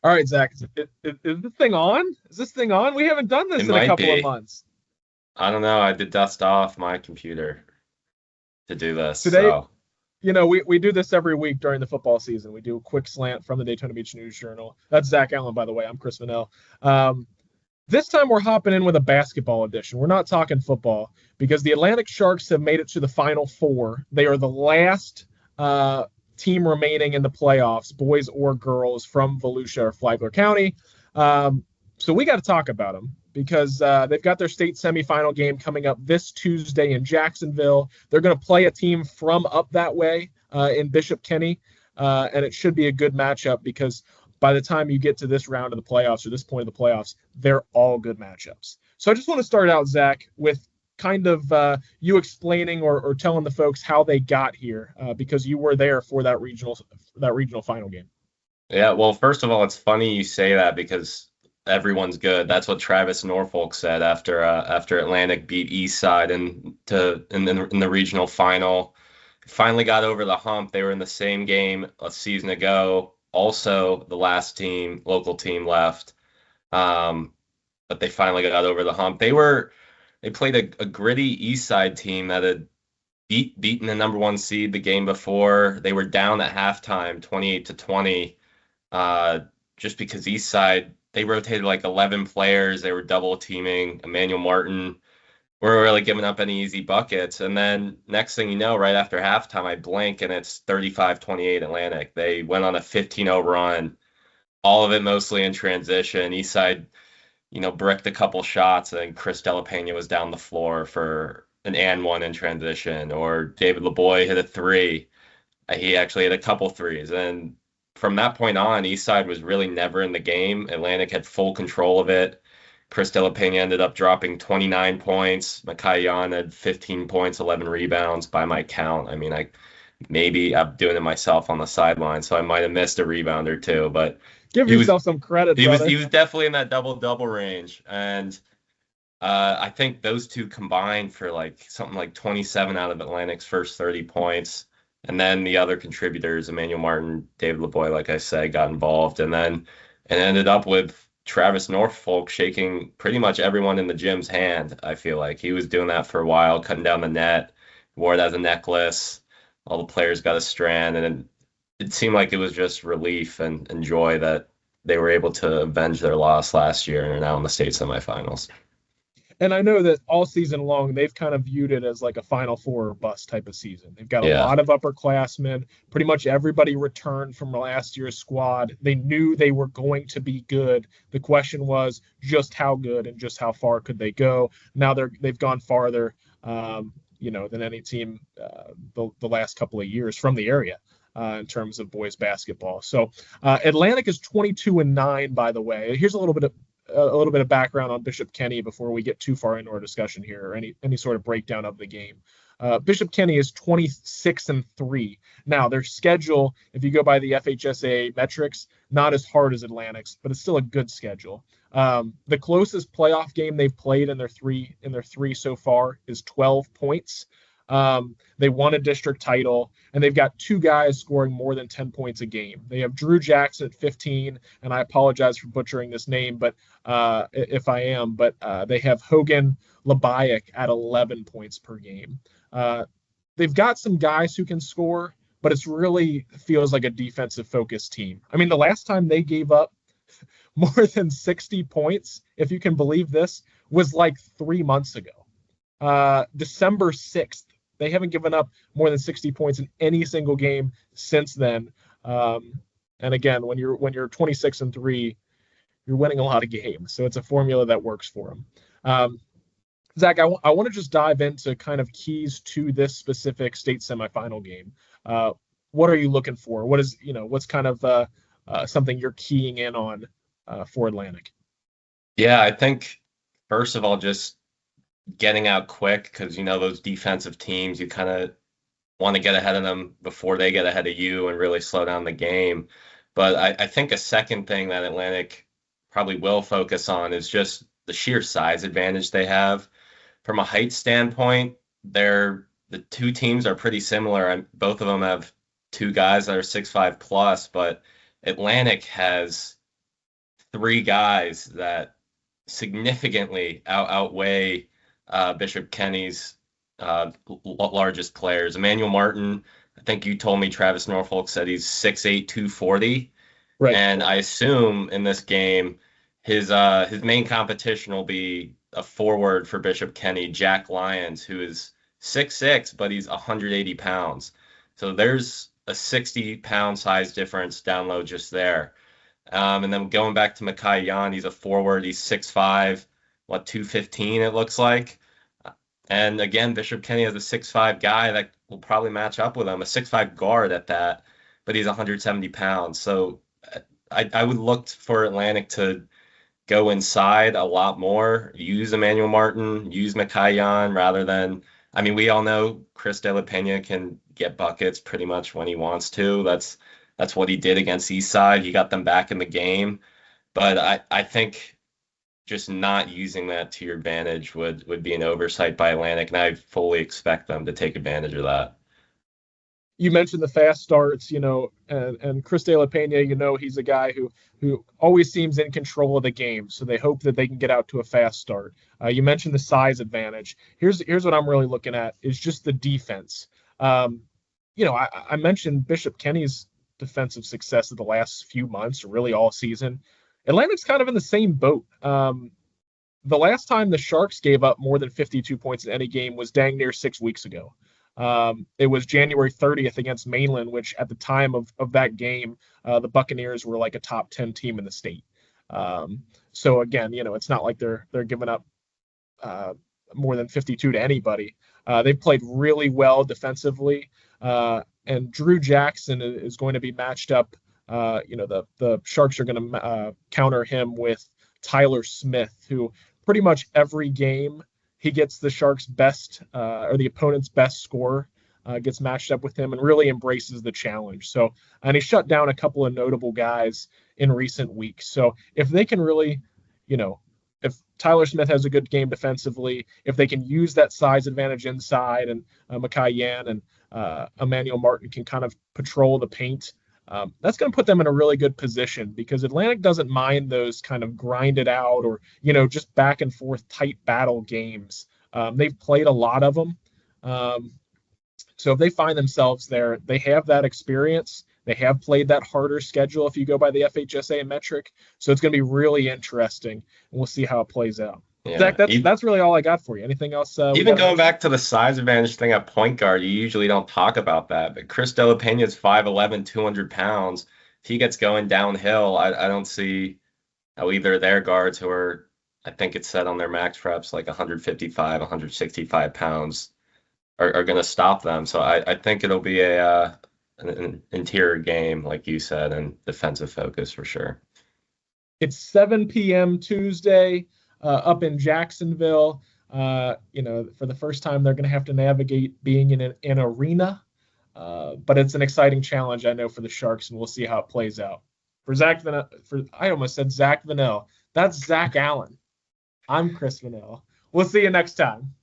All right, Zach, is this thing on? Is this thing on? We haven't done It this in a might couple of be. months. I don't know. I did dust off my computer to do this. Today, So, we do this every week during the football season. We do a quick slant from the Daytona Beach News Journal. That's Zach Allen, by the way. I'm Chris Vanell. Um, this time we're hopping in with a basketball edition. We're not talking football because the Atlantic Sharks have made it to the Final Four. They are the last team remaining in the playoffs, boys or girls, from Volusia or Flagler County. So we got to talk about them because they've got their state semifinal game coming up this Tuesday in Jacksonville. They're going to play a team from up that way in Bishop Kenny, and it should be a good matchup because by the time you get to this round of the playoffs or this point of the playoffs, they're all good matchups. So I just want to start out, Zach, with kind of you explaining or telling the folks how they got here because you were there for that regional final game. yeah, well, first of all, it's funny you say that because everyone's good. That's what Travis Norfolk said after Atlantic beat Eastside in the regional final. Finally got over the hump. They were in the same game a season ago. Also, the last local team left. Um, but they finally got over the hump. They played a gritty East Side team that had beaten the number one seed the game before. They were down at halftime, 28-20, uh, just because East Side they rotated like 11 players. They were double teaming Emmanuel Martin. Weren't really giving up any easy buckets. And then next thing you know, right after halftime, I blink and it's 35-28 Atlantic. They went on a 15-0 run, all of it mostly in transition. Eastside bricked a couple shots, and Chris Delapena was down the floor for an and one in transition, or David LeBoy hit a three. He actually hit a couple threes. And from that point on, Eastside was really never in the game. Atlantic had full control of it. Chris Delapena ended up dropping 29 points. Makai Yan had 15 points, 11 rebounds by my count. I mean, maybe I'm doing it myself on the sideline, so I might have missed a rebound or two, but Give he was yourself some credit, he brother. was definitely in that double double range, and I think those two combined for like something like 27 out of Atlantic's first 30 points, and then the other contributors, Emmanuel Martin, David LeBoy, like I said, got involved, and then it ended up with Travis Norfolk shaking pretty much everyone in the gym's hand. I feel like he was doing that for a while, cutting down the net, wore it as a necklace. All the players got a strand, and it seemed like it was just relief and joy that they were able to avenge their loss last year and are now in the state semifinals. And I know that all season long they've kind of viewed it as like a Final Four or bust type of season. They've got a Yeah. lot of upperclassmen. Pretty much everybody returned from last year's squad. They knew they were going to be good. The question was just how good and just how far could they go. Now they've gone farther, than any team the last couple of years from the area. In terms of boys basketball, so Atlantic is 22-9. By the way, here's a little bit of background on Bishop Kenny before we get too far into our discussion here or any sort of breakdown of the game. Bishop Kenny is 26-3. Now their schedule, if you go by the FHSAA metrics, not as hard as Atlantic's, but it's still a good schedule. The closest playoff game they've played in their three so far is 12 points. They won a district title, and they've got two guys scoring more than 10 points a game. They have Drew Jackson at 15, and I apologize for butchering this name, but if I am, but they have Hogan Labayak at 11 points per game. Uh, they've got some guys who can score, but it's really feels like a defensive focused team. I mean, the last time they gave up more than 60 points, if you can believe this, was like 3 months ago. December 6th. They haven't given up more than 60 points in any single game since then. And again, when you're 26-3, you're winning a lot of games. So it's a formula that works for them. Zach, I want to just dive into kind of keys to this specific state semifinal game. What are you looking for? What's kind of something you're keying in on for Atlantic? Yeah, I think first of all, just getting out quick because those defensive teams, you kind of want to get ahead of them before they get ahead of you and really slow down the game. But I think a second thing that Atlantic probably will focus on is just the sheer size advantage they have. From a height standpoint, the two teams are pretty similar. Both of them have two guys that are 6'5" plus, but Atlantic has three guys that significantly outweigh Bishop Kenny's largest players. Emmanuel Martin, I think you told me Travis Norfolk said he's 6'8", 240. Right. And I assume in this game, his main competition will be a forward for Bishop Kenny, Jack Lyons, who is 6'6", but he's 180 pounds. So there's a 60-pound size difference down low just there. And then going back to Micah Yan, he's a forward. He's 6'5", 215 it looks like. And again, Bishop Kenny has a 6'5" guy that will probably match up with him, a 6'5" guard at that, but he's 170 pounds. So I would look for Atlantic to go inside a lot more, use Emmanuel Martin, use Micah Yan rather than, I mean, we all know Chris De La Pena can get buckets pretty much when he wants to. That's what he did against Eastside. He got them back in the game. But I think just not using that to your advantage would be an oversight by Atlantic, and I fully expect them to take advantage of that. You mentioned the fast starts, and Chris De La Pena, he's a guy who always seems in control of the game. So they hope that they can get out to a fast start. You mentioned the size advantage. Here's what I'm really looking at is just the defense. I mentioned Bishop Kenny's defensive success of the last few months, or really all season. Atlantic's kind of in the same boat. The last time the Sharks gave up more than 52 points in any game was dang near 6 weeks ago. It was January 30th against Mainland, which at the time of that game, the Buccaneers were like a top 10 team in the state. So again, it's not like they're giving up more than 52 to anybody. They've played really well defensively, and Drew Jackson is going to be matched up. The Sharks are going to counter him with Tyler Smith, who pretty much every game he gets the Sharks' best or the opponent's best scorer, gets matched up with him and really embraces the challenge. So, and he shut down a couple of notable guys in recent weeks. So if they can really, if Tyler Smith has a good game defensively, if they can use that size advantage inside, and Micah Yan and Emmanuel Martin can kind of patrol the paint, that's going to put them in a really good position, because Atlantic doesn't mind those kind of grinded out or, just back and forth tight battle games. They've played a lot of them. So if they find themselves there, they have that experience. They have played that harder schedule if you go by the FHSAA metric. So it's going to be really interesting, and we'll see how it plays out. Yeah. Zach, that's really all I got for you. Anything else? Even going back to the size advantage thing at point guard, you usually don't talk about that. But Chris De La Pena is 5'11", 200 pounds. If he gets going downhill, I don't see how either of their guards, who are, I think it's said on their max preps, like 155, 165 pounds, are going to stop them. So I think it'll be an interior game, like you said, and defensive focus for sure. It's 7 p.m. Tuesday. Up in Jacksonville, for the first time, they're going to have to navigate being in an arena, but it's an exciting challenge, I know, for the Sharks, and we'll see how it plays out. I almost said Zach Vanell. That's Zach Allen. I'm Chris Vanell. We'll see you next time.